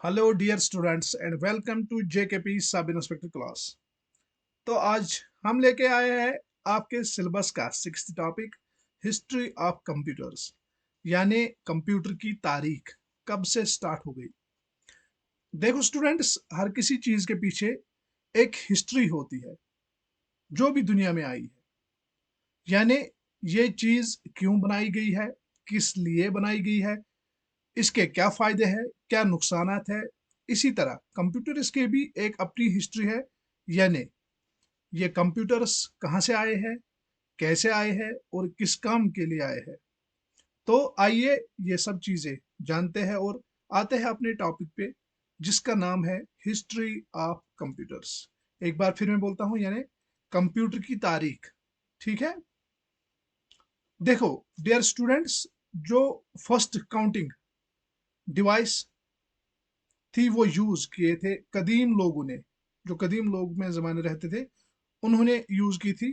Hello dear students and welcome to JKP sub inspector class. तो आज हम लेके आए हैं आपके सिलेबस का sixth topic, history of computers, यानी कंप्यूटर की तारीख कब से स्टार्ट हो गई। देखो स्टूडेंट्स, हर किसी चीज के पीछे एक हिस्ट्री होती है जो भी दुनिया में आई है, यानी ये चीज क्यों बनाई गई है, किस लिए बनाई गई है, इसके क्या फायदे हैं, क्या नुकसानात है। इसी तरह कंप्यूटर्स की भी एक अपनी हिस्ट्री है, यानी ये कंप्यूटर्स कहाँ से आए हैं, कैसे आए हैं और किस काम के लिए आए हैं। तो आइए ये सब चीजें जानते हैं और आते हैं अपने टॉपिक पे, जिसका नाम है हिस्ट्री ऑफ कंप्यूटर्स। एक बार फिर मैं बोलता हूँ, यानी कंप्यूटर की तारीख। ठीक है। देखो डियर स्टूडेंट्स, जो फर्स्ट काउंटिंग डिवाइस थी वो यूज किए थे कदीम लोगों ने, जो कदीम लोग में जमाने रहते थे उन्होंने यूज की थी।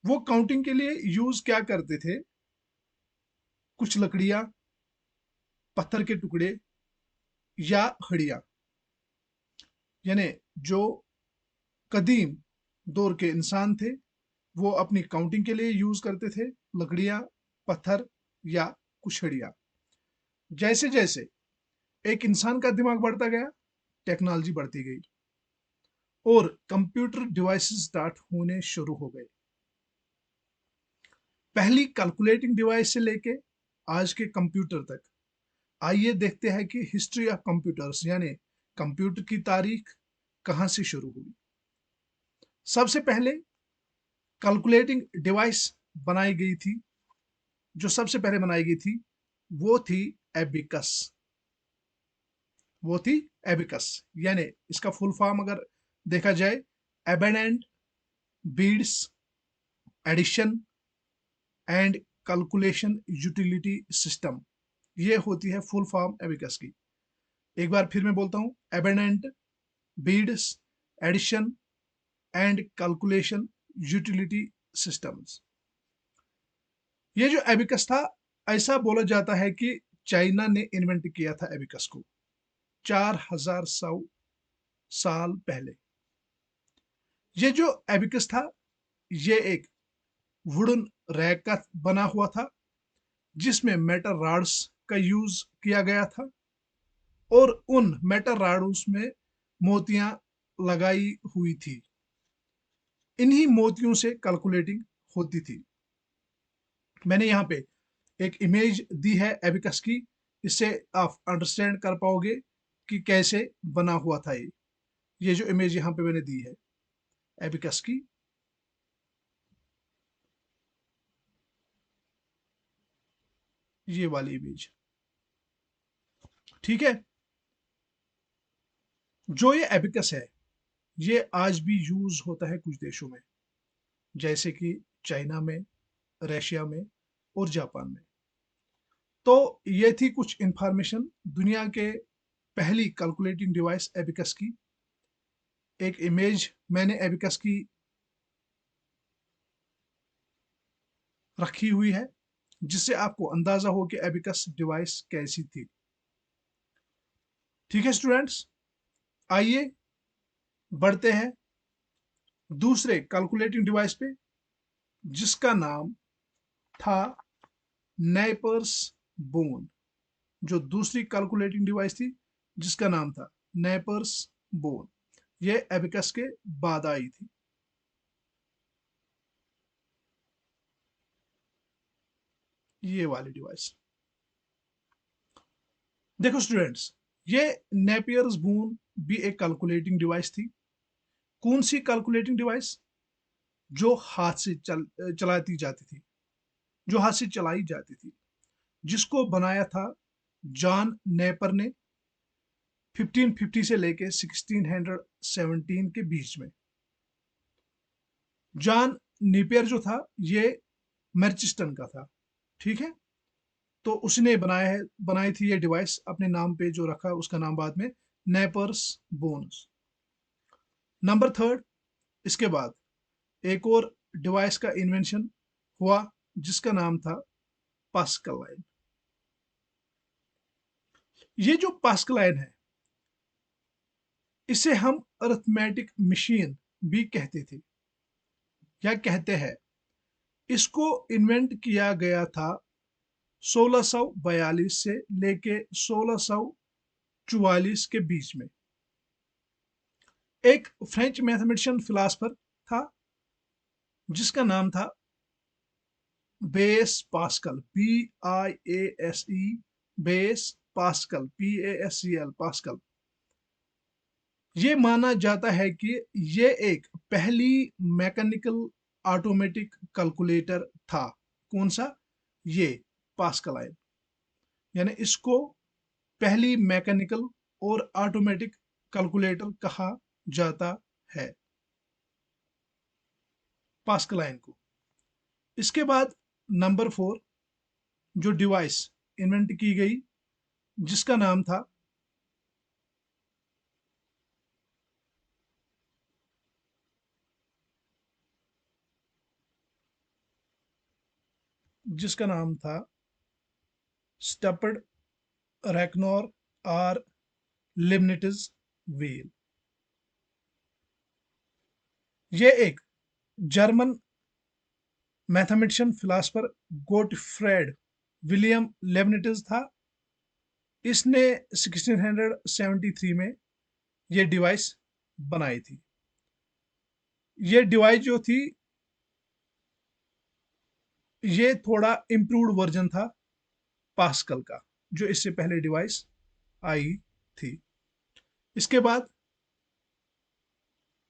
वो काउंटिंग के लिए यूज क्या करते थे, कुछ लकड़ियां, पत्थर के टुकड़े या हड़िया। यानी जो कदीम दौर के इंसान थे वो अपनी काउंटिंग के लिए यूज करते थे लकड़ियां, पत्थर या कुछ हड़िया। जैसे जैसे एक इंसान का दिमाग बढ़ता गया, टेक्नोलॉजी बढ़ती गई और कंप्यूटर डिवाइसेस स्टार्ट होने शुरू हो गए। पहली कैलकुलेटिंग डिवाइस से लेके आज के कंप्यूटर तक आइए देखते हैं कि हिस्ट्री ऑफ कंप्यूटर्स, यानी कंप्यूटर की तारीख कहां से शुरू हुई। सबसे पहले कैलकुलेटिंग डिवाइस बनाई गई थी, जो सबसे पहले बनाई गई थी वो थी एबिकस। वो थी एबिकस, यानी इसका फुल फॉर्म अगर देखा जाए, abundant beads addition and calculation utility system, ये होती है फुल फॉर्म एबिकस की। एक बार फिर मैं बोलता हूँ, abundant beads addition and calculation utility systems. ये जो एबिकस था, ऐसा बोला जाता है कि चाइना ने इन्वेंट किया था एबिकस को 4100 साल पहले। ये जो एबिकस था, ये एक वुडन रैक का बना हुआ था, जिसमें मेटल रॉड्स का यूज किया गया था और उन मेटल रॉड्स में मोतियां लगाई हुई थी। इन्हीं मोतियों से कैलकुलेटिंग होती थी। मैंने यहाँ पे एक इमेज दी है एबिकस की, इससे आप अंडरस्टैंड कर पाओगे कि कैसे बना हुआ था ये जो इमेज यहाँ पे मैंने दी है एबिकस की, ये वाली इमेज। ठीक है। जो ये एबिकस है, ये आज भी यूज होता है कुछ देशों में, जैसे कि चाइना में, रशिया में और जापान में। तो ये थी कुछ इंफॉर्मेशन दुनिया के पहली कैलकुलेटिंग डिवाइस एबिकस की। एक इमेज मैंने एबिकस की रखी हुई है, जिससे आपको अंदाजा हो कि एबिकस डिवाइस कैसी थी। ठीक है स्टूडेंट्स, आइए बढ़ते हैं दूसरे कैलकुलेटिंग डिवाइस पे, जिसका नाम था नेपर्स बोन। जो दूसरी कैलकुलेटिंग डिवाइस थी जिसका नाम था नेपर्स बोन, ये एबिकस के बाद आई थी। ये वाली डिवाइस देखो स्टूडेंट्स, ये नेपियर्स बोन भी एक कैलकुलेटिंग डिवाइस थी। कौन सी कैलकुलेटिंग डिवाइस? जो हाथ से चलाती जाती थी, जो हाथ से चलाई जाती थी, जिसको बनाया था जॉन नेपर ने 1550 से लेके 1617 के बीच में। जॉन नेपियर जो था, ये मैनचेस्टर का था। ठीक है। तो उसने बनाई थी ये डिवाइस, अपने नाम पे जो रखा उसका नाम बाद में नेपर्स बोन्स। नंबर थर्ड, इसके बाद एक और डिवाइस का इन्वेंशन हुआ, जिसका नाम था पास्कल लाइन। ये जो पास्कल लाइन है, इसे हम अरिथमेटिक मशीन भी कहते थे या कहते हैं। इसको इन्वेंट किया गया था 1642 से लेके 1644 के बीच में। एक फ्रेंच मैथमेटिशियन फिलासफर था जिसका नाम था base pascal, PIASE, base pascal, PASCL, pascal. ये माना जाता है कि ये एक पहली मैकेनिकल ऑटोमेटिक कैलकुलेटर था। कौन सा? ये पास्कल आयन, यानी इसको पहली मैकेनिकल और ऑटोमेटिक कैलकुलेटर कहा जाता है, पास्कल आयन को। इसके बाद नंबर 4 जो डिवाइस इन्वेंट की गई जिसका नाम था जिसका नाम था स्टपर्ड, रैकनोर और लिबनिट्ज व्हील। ये एक जर्मन मैथमेटिशियन फिलासफर गोटफ्रेड विलियम लेबनिट्ज था। इसने 1673 में ये डिवाइस बनाई थी। ये डिवाइस जो थी ये थोड़ा इम्प्रूव्ड वर्जन था पास्कल का, जो इससे पहले डिवाइस आई थी। इसके बाद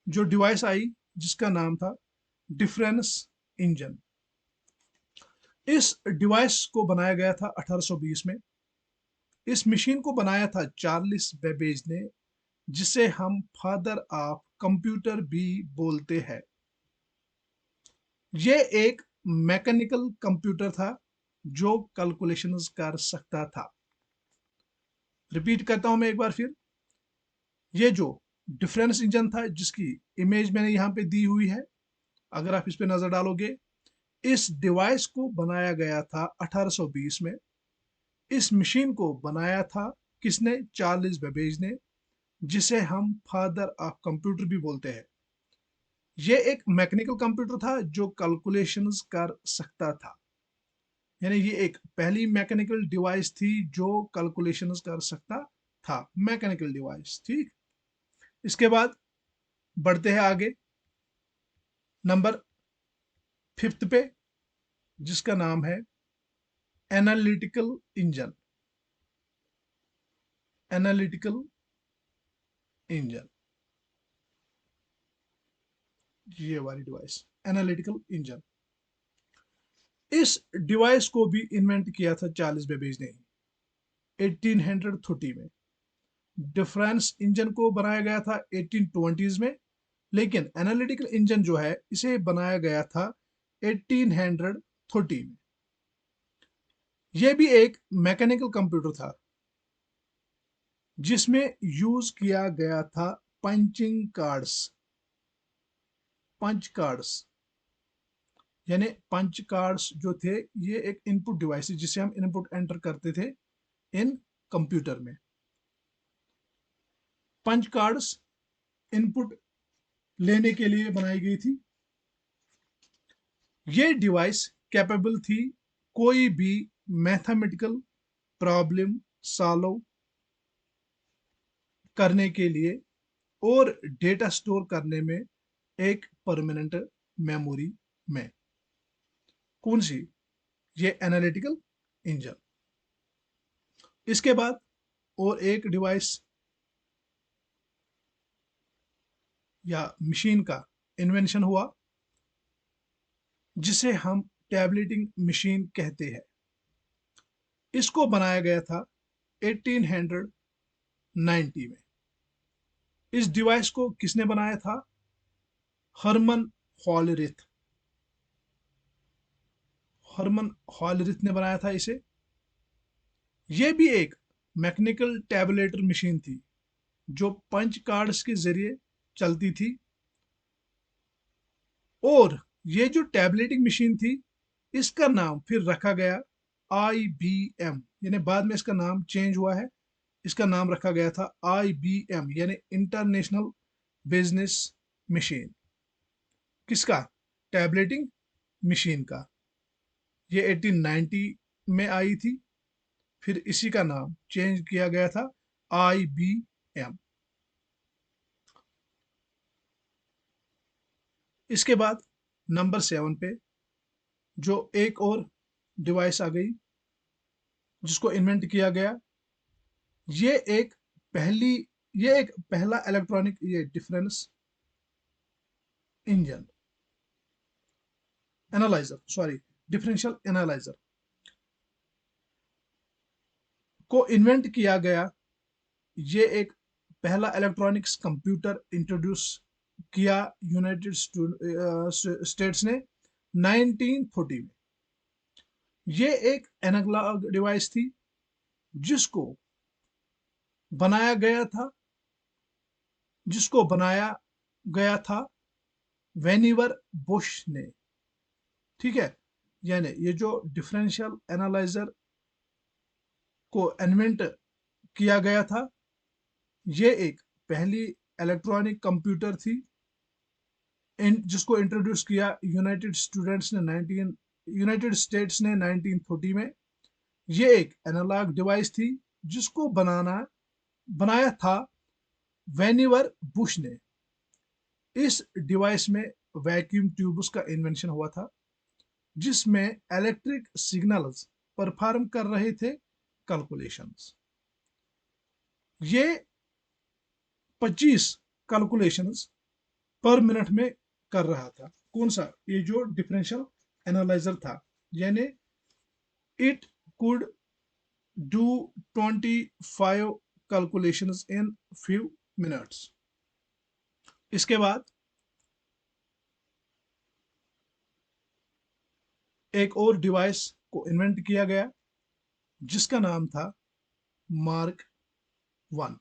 जो डिवाइस आई जिसका नाम था डिफरेंस इंजन। इस डिवाइस को बनाया गया था 1820 में। इस मशीन को बनाया था चार्ल्स बेबेज ने, जिसे हम फादर ऑफ कंप्यूटर भी बोलते हैं। ये एक मैकेनिकल कंप्यूटर था जो कैलकुलेशंस कर सकता था। रिपीट करता हूं मैं एक बार फिर। ये जो डिफरेंस इंजन था जिसकी इमेज मैंने यहाँ पे दी हुई है, अगर आप इस पे नजर डालोगे, इस डिवाइस को बनाया गया था 1820 में। इस मशीन को बनाया था किसने? चार्ल्स बेबेज ने, जिसे हम फादर ऑफ कंप्यूटर भी बोलते हैं। ये एक मैकेनिकल कंप्यूटर था जो कैलकुलेशंस कर सकता था, यानी ये एक पहली मैकेनिकल डिवाइस थी जो कैलकुलेशंस कर सकता था, मैकेनिकल डिवाइस। ठीक, इसके बाद बढ़ते हैं आगे नंबर 5 पे, जिसका नाम है एनालिटिकल इंजन। एनालिटिकल इंजन, ये वाली डिवाइस एनालिटिकल इंजन। इस डिवाइस को भी इन्वेंट किया था चार्ल्स बेबेज ने 1830 में। डिफरेंस इंजन को बनाया गया था 1820s में, लेकिन एनालिटिकल इंजन जो है इसे बनाया गया था 1830 में। यह भी एक मैकेनिकल कंप्यूटर था जिसमें यूज किया गया था पंचिंग कार्ड्स। पंच कार्ड्स यानी पंच कार्ड्स जो थे ये एक इनपुट डिवाइस है जिसे हम इनपुट एंटर करते थे इन कंप्यूटर में। पंच कार्ड्स इनपुट लेने के लिए बनाई गई थी। ये डिवाइस कैपेबल थी कोई भी मैथमेटिकल प्रॉब्लम सॉल्व करने के लिए और डेटा स्टोर करने में एक परमानेंट मेमोरी में। कौन सी? ये एनालिटिकल इंजन। इसके बाद और एक डिवाइस या मशीन का इन्वेंशन हुआ जिसे हम टैबलेटिंग मशीन कहते हैं। इसको बनाया गया था 1890 में। इस डिवाइस को किसने बनाया था? हरमन हॉलरिथ। हरमन हॉलरिथ ने बनाया था इसे। यह भी एक मैकेनिकल टैबलेटर मशीन थी जो पंच कार्ड्स के जरिए चलती थी। और ये जो टैबलेटिंग मशीन थी इसका नाम फिर रखा गया IBM, यानी बाद में इसका नाम चेंज हुआ है इसका नाम रखा गया था IBM यानी इंटरनेशनल बिजनेस मशीन। किसका? टैबलेटिंग मशीन का। ये 1890 में आई थी। फिर इसी का नाम चेंज किया गया था IBM। इसके बाद नंबर 7 पे जो एक और डिवाइस आ गई जिसको इन्वेंट किया गया, ये एक पहली ये एक पहला इलेक्ट्रॉनिक ये difference engine analyser, sorry, differential analyser को इन्वेंट किया गया। ये एक पहला इलेक्ट्रॉनिक्स कंप्यूटर इंट्रोड्यूस किया यूनाइटेड स्टेट्स ने 1940 में। ये एक एनालॉग डिवाइस थी जिसको बनाया गया था वेनिवर बुश ने। ठीक है, यानी ये जो डिफरेंशियल एनालाइजर को इन्वेंट किया गया था, ये एक पहली इलेक्ट्रॉनिक कंप्यूटर थी जिसको इंट्रोड्यूस किया यूनाइटेड स्टेट्स ने 1940 में। ये एक एनालॉग डिवाइस थी जिसको बनाया था वेनिवर बुश ने। इस डिवाइस में वैक्यूम ट्यूब्स का इन्वेंशन हुआ था जिसमें इलेक्ट्रिक सिग्नल्स परफॉर्म कर रहे थे कैलकुलेशंस। ये 25 कैलकुलेशंस पर मिनट में कर रहा था। कौन सा? ये जो डिफरेंशियल एनालाइजर था, यानी it could do 25 calculations in few minutes. इसके बाद एक और डिवाइस को इन्वेंट किया गया जिसका नाम था मार्क 1।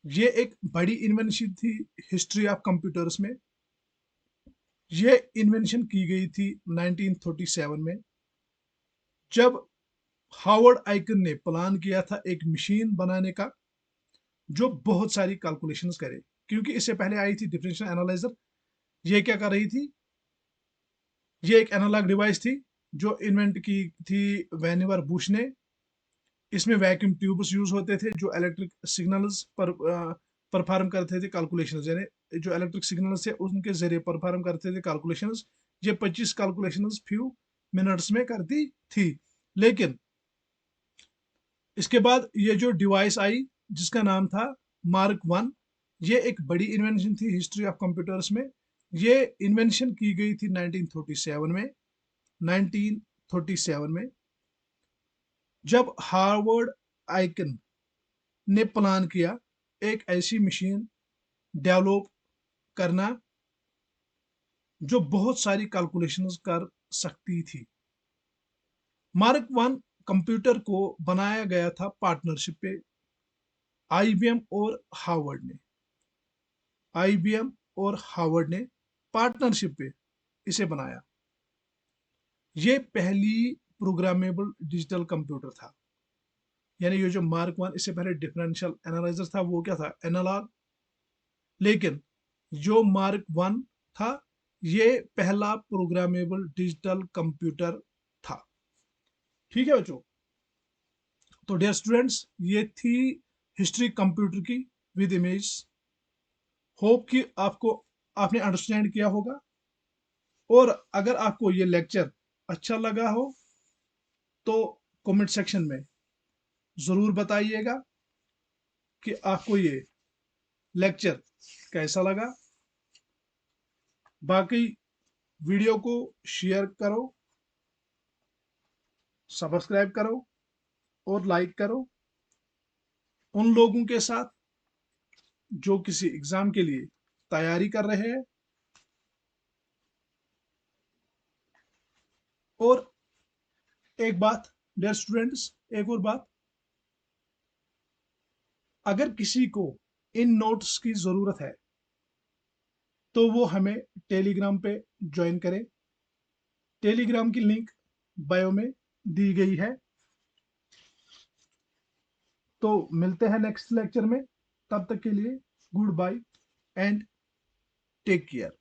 ये एक बड़ी इन्वेंशन थी हिस्ट्री ऑफ कंप्यूटर्स में। ये इन्वेंशन की गई थी 1937 में, जब हावर्ड आइकन ने प्लान किया था एक मशीन बनाने का जो बहुत सारी कैलकुलेशंस करे। क्योंकि इससे पहले आई थी डिफरेंशियल एनालाइजर। ये क्या कर रही थी? ये एक एनालॉग डिवाइस थी जो इन्वेंट की थी वेनिवर बुश ने। इसमें वैक्यूम ट्यूब्स यूज होते थे जो इलेक्ट्रिक सिग्नल्स पर परफॉर्म करते थे कैलकुलेशंस, यानी जो इलेक्ट्रिक सिग्नल्स थे उनके जरिए परफॉर्म करते थे कैलकुलेशंस। ये 25 कैलकुलेशंस फ्यू मिनट्स में करती थी। लेकिन इसके बाद ये जो डिवाइस आई जिसका नाम था मार्क 1, ये एक बड़ी इन्वेंशन थी हिस्ट्री ऑफ कंप्यूटर्स में। ये इन्वेंशन की गई थी 1937 में, जब हार्वर्ड आइकन ने प्लान किया एक ऐसी मशीन डेवलप करना जो बहुत सारी कैलकुलेशंस कर सकती थी। मार्क 1 कंप्यूटर को बनाया गया था पार्टनरशिप पे आईबीएम और हार्वर्ड ने। आईबीएम और हार्वर्ड ने पार्टनरशिप पे इसे बनाया। ये पहली प्रोग्रामेबल डिजिटल कंप्यूटर था। यानी ये जो मार्क 1, इससे पहले डिफरेंशियल एनालाइजर था, वो क्या था? एनालॉग। लेकिन जो मार्क 1 था ये पहला प्रोग्रामेबल डिजिटल कंप्यूटर था। ठीक है बच्चों, तो डियर स्टूडेंट्स, ये थी हिस्ट्री कंप्यूटर की विद इमेज। होप कि आपने अंडरस्टैंड किया होगा। और अगर आपको ये लेक्चर अच्छा लगा हो तो कमेंट सेक्शन में जरूर बताइएगा कि आपको ये लेक्चर कैसा लगा। बाकी वीडियो को शेयर करो, सब्सक्राइब करो और लाइक करो उन लोगों के साथ जो किसी एग्जाम के लिए तैयारी कर रहे हैं। और एक बात डियर स्टूडेंट्स, एक और बात, अगर किसी को इन नोट्स की जरूरत है तो वो हमें टेलीग्राम पे ज्वाइन करें। टेलीग्राम की लिंक बायो में दी गई है। तो मिलते हैं नेक्स्ट लेक्चर में, तब तक के लिए good bye and take care.